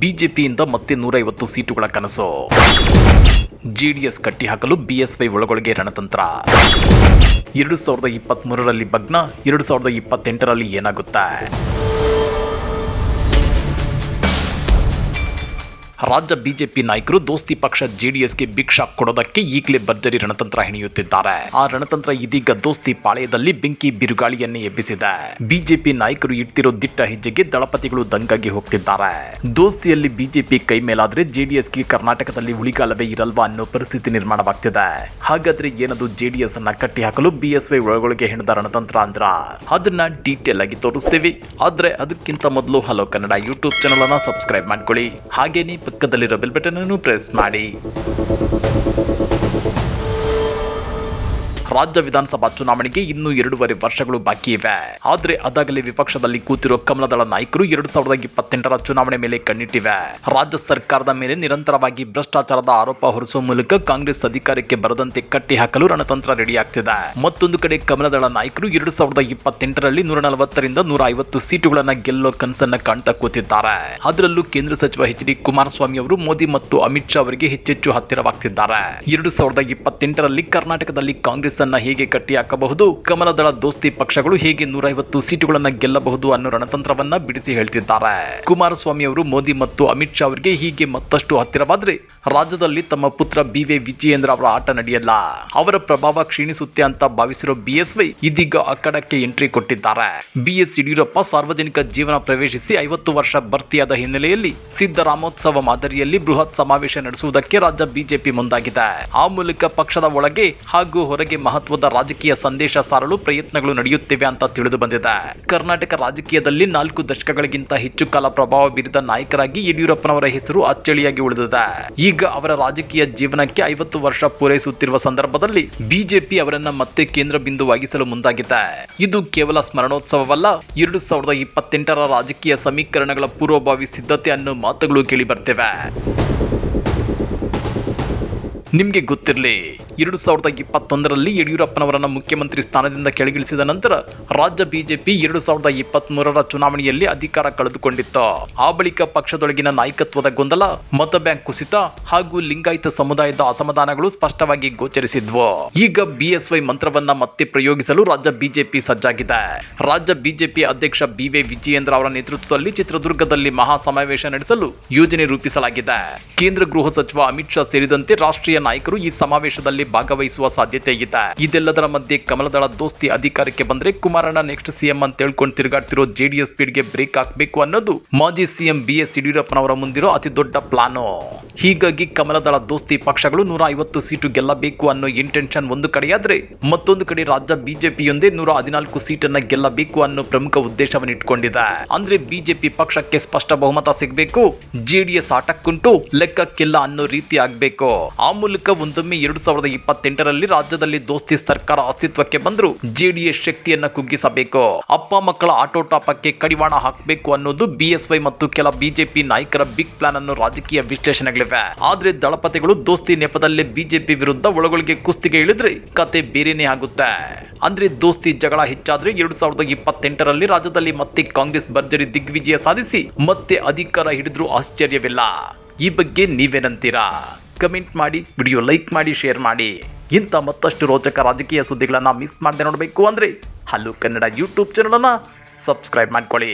ಬಿಜೆಪಿಯಿಂದ ಮತ್ತೆ 150 ಸೀಟುಗಳ ಕನಸು. ಜೆಡಿಎಸ್ ಕಟ್ಟಿಹಾಕಲು ಬಿಎಸ್ವೈ ಒಳಗೊಳಗೆ ರಣತಂತ್ರ. 2023ರಲ್ಲಿ ಭಗ್ನ, 2028ರಲ್ಲಿ ಏನಾಗುತ್ತೆ? ರಾಜ್ಯ ಬಿಜೆಪಿ ನಾಯಕರು ದೋಸ್ತಿ ಪಕ್ಷ ಜೆಡಿಎಸ್ಗೆ ಬಿಗ್ ಶಾಕ್ ಕೊಡೋದಕ್ಕೆ ಈಗಲೇ ಭರ್ಜರಿ ರಣತಂತ್ರ ಹೆಣೆಯುತ್ತಿದ್ದಾರೆ. ಆ ರಣತಂತ್ರ ಇದೀಗ ದೋಸ್ತಿ ಪಾಳೆಯದಲ್ಲಿ ಬೆಂಕಿ ಬಿರುಗಾಳಿಯನ್ನೇ ಎಬ್ಬಿಸಿದೆ. ಬಿಜೆಪಿ ನಾಯಕರು ಇಡ್ತಿರೋ ದಿಟ್ಟ ಹೆಜ್ಜೆಗೆ ದಳಪತಿಗಳು ದಂಗಾಗಿ ಹೋಗ್ತಿದ್ದಾರೆ. ದೋಸ್ತಿಯಲ್ಲಿ ಬಿಜೆಪಿ ಕೈ ಮೇಲಾದ್ರೆ ಜೆಡಿಎಸ್ಗೆ ಕರ್ನಾಟಕದಲ್ಲಿ ಉಳಿಗಾಲವೇ ಇರಲ್ವಾ ಅನ್ನೋ ಪರಿಸ್ಥಿತಿ ನಿರ್ಮಾಣವಾಗ್ತಿದೆ. ಹಾಗಾದ್ರೆ ಏನದು ಜೆಡಿಎಸ್ ಅನ್ನ ಕಟ್ಟಿ ಹಾಕಲು ಬಿಎಸ್ವೈ ಒಳಗೊಳಗೆ ಹೆಣೆದ ರಣತಂತ್ರ ಅಂದ್ರ ಅದನ್ನ ಡೀಟೇಲ್ ಆಗಿ ತೋರಿಸ್ತೀವಿ. ಆದ್ರೆ ಅದಕ್ಕಿಂತ ಮೊದಲು ಹಲೋ ಕನ್ನಡ ಯೂಟ್ಯೂಬ್ ಚಾನಲ್ ಅನ್ನ ಸಬ್ಸ್ಕ್ರೈಬ್ ಮಾಡ್ಕೊಳ್ಳಿ. ಹಾಗೇನೇ ಪಕ್ಕದಲ್ಲಿರೋ ಬೆಲ್ ಬಟನ್ ಅನ್ನು ಪ್ರೆಸ್ ಮಾಡಿ. ರಾಜ್ಯ ವಿಧಾನಸಭಾ ಚುನಾವಣೆಗೆ ಇನ್ನೂ 2.5 ವರ್ಷಗಳು ಬಾಕಿ ಇವೆ. ಆದ್ರೆ ಅದಾಗಲೇ ವಿಪಕ್ಷದಲ್ಲಿ ಕೂತಿರೋ ಕಮಲದಳ ನಾಯಕರು 2028ರ ಚುನಾವಣೆ ಮೇಲೆ ಕಣ್ಣಿಟ್ಟಿವೆ. ರಾಜ್ಯ ಸರ್ಕಾರದ ಮೇಲೆ ನಿರಂತರವಾಗಿ ಭ್ರಷ್ಟಾಚಾರದ ಆರೋಪ ಹೊರಿಸುವ ಮೂಲಕ ಕಾಂಗ್ರೆಸ್ ಅಧಿಕಾರಕ್ಕೆ ಬರದಂತೆ ಕಟ್ಟಿ ಹಾಕಲು ರಣತಂತ್ರ ರೆಡಿಯಾಗ್ತಿದೆ. ಮತ್ತೊಂದು ಕಡೆ ಕಮಲದಳ ನಾಯಕರು 2028ರಲ್ಲಿ 140ರಿಂದ 150 ಸೀಟುಗಳನ್ನ ಗೆಲ್ಲೋ ಕನಸನ್ನ ಕಾಣ್ತಾ ಕೂತಿದ್ದಾರೆ. ಅದರಲ್ಲೂ ಕೇಂದ್ರ ಸಚಿವ ಎಚ್ ಡಿ ಕುಮಾರಸ್ವಾಮಿ ಅವರು ಮೋದಿ ಮತ್ತು ಅಮಿತ್ ಶಾ ಅವರಿಗೆ ಹೆಚ್ಚೆಚ್ಚು ಹತ್ತಿರವಾಗ್ತಿದ್ದಾರೆ. 2028ರಲ್ಲಿ ಕರ್ನಾಟಕದಲ್ಲಿ ಕಾಂಗ್ರೆಸ್ ಅನ್ನ ಹೇಗೆ ಕಟ್ಟಿ ಹಾಕಬಹುದು, ಕಮಲದಳ ದೋಸ್ತಿ ಪಕ್ಷಗಳು ಹೇಗೆ 150 ಸೀಟುಗಳನ್ನ ಗೆಲ್ಲಬಹುದು ಅನ್ನೋ ರಣತಂತ್ರವನ್ನ ಬಿಡಿಸಿ ಹೇಳ್ತಿದ್ದಾರೆ. ಕುಮಾರಸ್ವಾಮಿ ಅವರು ಮೋದಿ ಮತ್ತು ಅಮಿತ್ ಶಾ ಅವರಿಗೆ ಹೀಗೆ ಮತ್ತಷ್ಟು ಹತ್ತಿರವಾದ್ರೆ ರಾಜ್ಯದಲ್ಲಿ ತಮ್ಮ ಪುತ್ರ ಬಿ.ವೈ. ವಿಜಯೇಂದ್ರ ಅವರ ಆಟ ನಡೆಯಲ್ಲ. ಅವರ ಪ್ರಭಾವ ಕ್ಷೀಣಿಸುತ್ತೆ ಅಂತ ಭಾವಿಸಿರೋ ಬಿಎಸ್ವೈ ಇದೀಗ ಅಖಾಡಕ್ಕೆ ಎಂಟ್ರಿ ಕೊಟ್ಟಿದ್ದಾರೆ. ಬಿಎಸ್ ಯಡಿಯೂರಪ್ಪ ಸಾರ್ವಜನಿಕ ಜೀವನ ಪ್ರವೇಶಿಸಿ 50 ವರ್ಷ ಭರ್ತಿಯಾದ ಹಿನ್ನೆಲೆಯಲ್ಲಿ ಸಿದ್ದರಾಮೋತ್ಸವ ಮಾದರಿಯಲ್ಲಿ ಬೃಹತ್ ಸಮಾವೇಶ ನಡೆಸುವುದಕ್ಕೆ ರಾಜ್ಯ ಬಿಜೆಪಿ ಮುಂದಾಗಿದೆ. ಆ ಮೂಲಕ ಪಕ್ಷದ ಒಳಗೆ ಹಾಗೂ ಹೊರಗೆ ಮಹತ್ವದ ರಾಜಕೀಯ ಸಂದೇಶ ಸಾರಲು ಪ್ರಯತ್ನಗಳು ನಡೆಯುತ್ತಿವೆ ಅಂತ ತಿಳಿದು ಬಂದಿದೆ. ಕರ್ನಾಟಕ ರಾಜಕೀಯದಲ್ಲಿ 4 ದಶಕಗಳಿಗಿಂತ ಹೆಚ್ಚು ಕಾಲ ಪ್ರಭಾವ ಬೀರಿದ ನಾಯಕರಾಗಿ ಯಡಿಯೂರಪ್ಪನವರ ಹೆಸರು ಅಚ್ಚಳಿಯಾಗಿ ಉಳಿದಿದೆ. ಈಗ ಅವರ ರಾಜಕೀಯ ಜೀವನಕ್ಕೆ 50 ವರ್ಷ ಪೂರೈಸುತ್ತಿರುವ ಸಂದರ್ಭದಲ್ಲಿ ಬಿಜೆಪಿ ಅವರನ್ನ ಮತ್ತೆ ಕೇಂದ್ರ ಬಿಂದುವಾಗಿಸಲು ಮುಂದಾಗಿದೆ. ಇದು ಕೇವಲ ಸ್ಮರಣೋತ್ಸವವಲ್ಲ, 2028ರ ರಾಜಕೀಯ ಸಮೀಕರಣಗಳ ಪೂರ್ವಭಾವಿ ಸಿದ್ಧತೆ ಅನ್ನೋ ಮಾತುಗಳು ಕೇಳಿ ಬರ್ತಿವೆ. ನಿಮಗೆ ಗೊತ್ತಿರಲಿ, 2021ರಲ್ಲಿ ಯಡಿಯೂರಪ್ಪನವರನ್ನ ಮುಖ್ಯಮಂತ್ರಿ ಸ್ಥಾನದಿಂದ ಕೆಳಗಿಳಿಸಿದ ನಂತರ ರಾಜ್ಯ ಬಿಜೆಪಿ 2023ರ ಚುನಾವಣೆಯಲ್ಲಿ ಅಧಿಕಾರ ಕಳೆದುಕೊಂಡಿತ್ತು. ಆ ಬಳಿಕ ಪಕ್ಷದೊಳಗಿನ ನಾಯಕತ್ವದ ಗೊಂದಲ, ಮತ ಬ್ಯಾಂಕ್ ಕುಸಿತ ಹಾಗೂ ಲಿಂಗಾಯತ ಸಮುದಾಯದ ಅಸಮಾಧಾನಗಳು ಸ್ಪಷ್ಟವಾಗಿ ಗೋಚರಿಸಿದ್ವು. ಈಗ ಬಿಎಸ್ವೈ ಮಂತ್ರವನ್ನ ಮತ್ತೆ ಪ್ರಯೋಗಿಸಲು ರಾಜ್ಯ ಬಿಜೆಪಿ ಸಜ್ಜಾಗಿದೆ. ರಾಜ್ಯ ಬಿಜೆಪಿ ಅಧ್ಯಕ್ಷ ಬಿ.ವೈ. ವಿಜಯೇಂದ್ರ ಅವರ ನೇತೃತ್ವದಲ್ಲಿ ಚಿತ್ರದುರ್ಗದಲ್ಲಿ ಮಹಾ ಸಮಾವೇಶ ನಡೆಸಲು ಯೋಜನೆ ರೂಪಿಸಲಾಗಿದೆ. ಕೇಂದ್ರ ಗೃಹ ಸಚಿವ ಅಮಿತ್ ಶಾ ಸೇರಿದಂತೆ ರಾಷ್ಟ್ರೀಯ ನಾಯಕರು ಈ ಸಮಾವೇಶದಲ್ಲಿ ಭಾಗವಹಿಸುವ ಸಾಧ್ಯತೆ ಇದೆ. ಇದೆಲ್ಲದರ ಮಧ್ಯೆ ಕಮಲದಳ ದೋಸ್ತಿ ಅಧಿಕಾರಕ್ಕೆ ಬಂದ್ರೆ ಕುಮಾರಣ್ಣ ನೆಕ್ಸ್ಟ್ ಸಿಎಂ ಅಂತ ಹೇಳ್ಕೊಂಡು ತಿರುಗಾಡ್ತಿರೋ ಜೆಡಿಎಸ್ ಸ್ಪೀಡ್ಗೆ ಬ್ರೇಕ್ ಹಾಕಬೇಕು ಅನ್ನೋದು ಮಾಜಿ ಸಿಎಂ ಬಿ.ಎಸ್. ಯಡಿಯೂರಪ್ಪನವರ ಮುಂದಿರೋ ಅತಿ ದೊಡ್ಡ ಪ್ಲಾನು. ಹೀಗಾಗಿ ಕಮಲದಳ ದೋಸ್ತಿ ಪಕ್ಷಗಳು 150 ಸೀಟು ಗೆಲ್ಲಬೇಕು ಅನ್ನೋ ಇಂಟೆನ್ಷನ್ ಒಂದು ಕಡೆಯಾದ್ರೆ, ಮತ್ತೊಂದು ಕಡೆ ರಾಜ್ಯ ಬಿಜೆಪಿಯೊಂದೇ 114 ಸೀಟನ್ನ ಗೆಲ್ಲಬೇಕು ಅನ್ನೋ ಪ್ರಮುಖ ಉದ್ದೇಶವನ್ನು ಇಟ್ಕೊಂಡಿದೆ. ಅಂದ್ರೆ ಬಿಜೆಪಿ ಪಕ್ಷಕ್ಕೆ ಸ್ಪಷ್ಟ ಬಹುಮತ ಸಿಗಬೇಕು, ಜೆಡಿಎಸ್ ಆಟಕ್ಕುಂಟು ಲೆಕ್ಕಕ್ಕಿಲ್ಲ ಅನ್ನೋ ರೀತಿ ಆಗ್ಬೇಕು. ಆ ಮೂಲಕ ಒಂದೊಮ್ಮೆ 2028ರಲ್ಲಿ ರಾಜ್ಯದಲ್ಲಿ ದೋಸ್ತಿ ಸರ್ಕಾರ ಅಸ್ತಿತ್ವಕ್ಕೆ ಬಂದ್ರು ಜೆಡಿಎಸ್ ಶಕ್ತಿಯನ್ನ ಕುಗ್ಗಿಸಬೇಕು, ಅಪ್ಪ ಮಕ್ಕಳ ಆಟೋಟಾಪಕ್ಕೆ ಕಡಿವಾಣ ಹಾಕಬೇಕು ಅನ್ನೋದು ಬಿಎಸ್ವೈ ಮತ್ತು ಕೆಲ ಬಿಜೆಪಿ ನಾಯಕರ ಬಿಗ್ ಪ್ಲಾನ್ ಅನ್ನೋ ರಾಜಕೀಯ ವಿಶ್ಲೇಷಣೆಗಳಿವೆ. ಆದ್ರೆ ದಳಪತಿಗಳು ದೋಸ್ತಿ ನೆಪದಲ್ಲೇ ಬಿಜೆಪಿ ವಿರುದ್ಧ ಒಳಗೊಳಗೆ ಕುಸ್ತಿಗೆ ಇಳಿದ್ರೆ ಕತೆ ಬೇರೆನೇ ಆಗುತ್ತೆ. ಅಂದ್ರೆ ದೋಸ್ತಿ ಜಗಳ ಹೆಚ್ಚಾದ್ರೆ 2028ರಲ್ಲಿ ರಾಜ್ಯದಲ್ಲಿ ಮತ್ತೆ ಕಾಂಗ್ರೆಸ್ ಭರ್ಜರಿ ದಿಗ್ವಿಜಯ ಸಾಧಿಸಿ ಮತ್ತೆ ಅಧಿಕಾರ ಹಿಡಿದ್ರೂ ಆಶ್ಚರ್ಯವಿಲ್ಲ. ಈ ಬಗ್ಗೆ ನೀವೇನಂತೀರಾ? ಕಮೆಂಟ್ ಮಾಡಿ, ವಿಡಿಯೋ ಲೈಕ್ ಮಾಡಿ, ಶೇರ್ ಮಾಡಿ. ಇಂಥ ಮತ್ತಷ್ಟು ರೋಚಕ ರಾಜಕೀಯ ಸುದ್ದಿಗಳನ್ನು ಮಿಸ್ ಮಾಡದೆ ನೋಡಬೇಕು ಅಂದರೆ ಹಲೋ ಕನ್ನಡ ಯೂಟ್ಯೂಬ್ ಚಾನಲನ್ನು ಸಬ್ಸ್ಕ್ರೈಬ್ ಮಾಡ್ಕೊಳ್ಳಿ.